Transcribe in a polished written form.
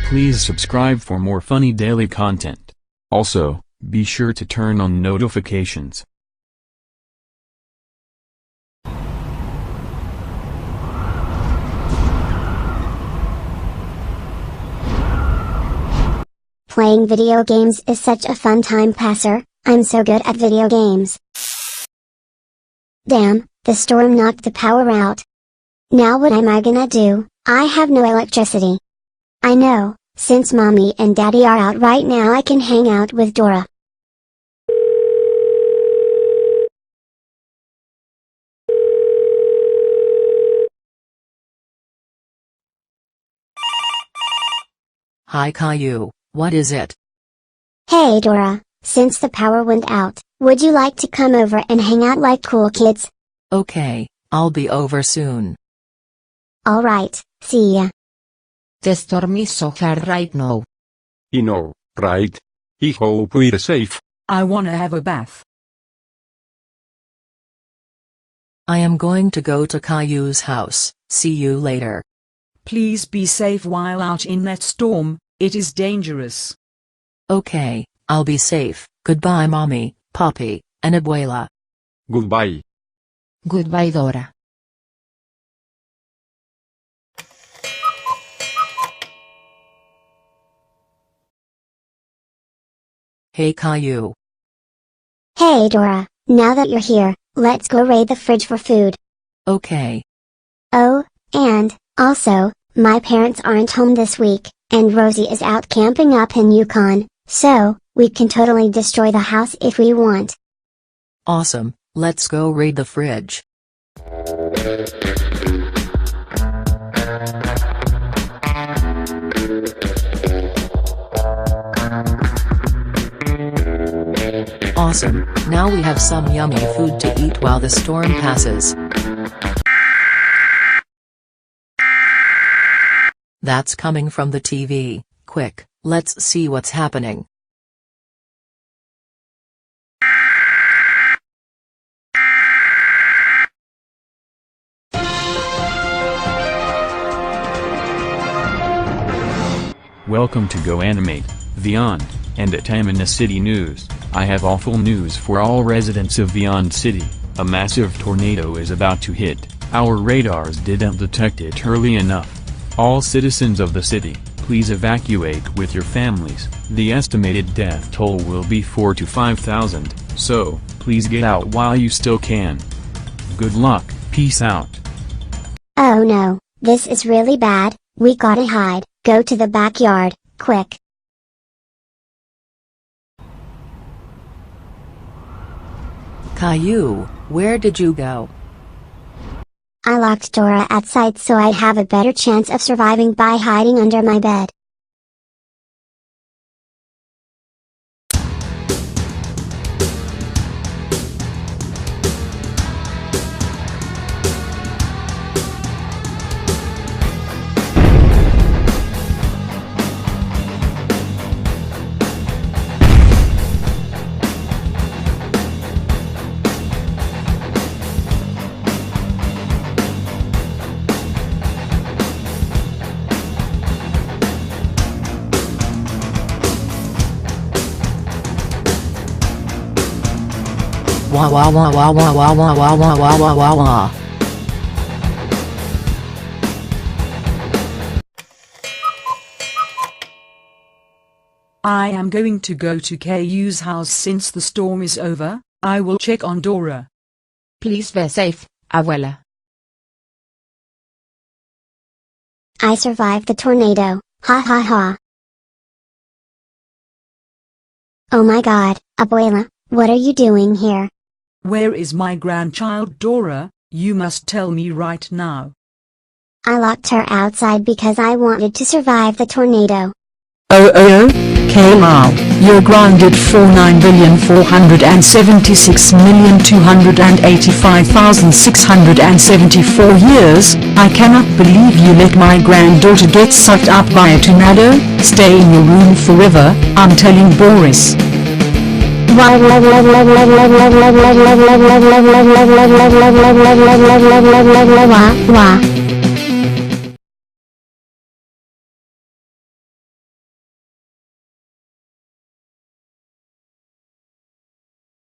Please subscribe for more funny daily content. Also, be sure to turn on notifications. Playing video games is such a fun time passer. I'm so good at video games. Damn, the storm knocked the power out. Now what am I gonna do? I have no electricity. I know, since mommy and daddy are out right now, I can hang out with Dora. Hi Caillou, what is it? Hey Dora, since the power went out, would you like to come over and hang out like cool kids? Okay, I'll be over soon. Alright, see ya. The storm is so hard right now. You know, right? I hope we're safe. I wanna have a bath. I am going to go to Caillou's house. See you later. Please be safe while out in that storm, it is dangerous. Okay, I'll be safe. Goodbye mommy, papi, and abuela. Goodbye. Goodbye Dora. Hey Caillou. Hey Dora, now that you're here, let's go raid the fridge for food. Okay. Oh, and, also, my parents aren't home this week, and Rosie is out camping up in Yukon, so, we can totally destroy the house if we want. Awesome, let's go raid the fridge. Awesome, now we have some yummy food to eat while the storm passes. That's coming from the TV. Quick, let's see what's happening. Welcome to Go Animate, Beyond, and at Tamina City News. I have awful news for all residents of Beyond City. A massive tornado is about to hit. Our radars didn't detect it early enough. All citizens of the city, please evacuate with your families. The estimated death toll will be 4,000 to 5,000, so, please get out while you still can. Good luck, peace out. Oh no, this is really bad, we gotta hide, go to the backyard, quick. Caillou, where did you go? I locked Dora outside so I'd have a better chance of surviving by hiding under my bed. Wah wah wah wah wah wah wah wah wah wah wah wah wah. I am going to go to Caillou's house since the storm is over. I will check on Dora. Please be safe, abuela. I survived the tornado, ha ha ha. Oh my god, abuela, what are you doing here? Where is my grandchild Dora? You must tell me right now. I locked her outside because I wanted to survive the tornado. Caillou, you're grounded for 9,476,285,674 years. I cannot believe you let my granddaughter get sucked up by a tornado. Stay in your room forever, I'm telling Boris. Wah.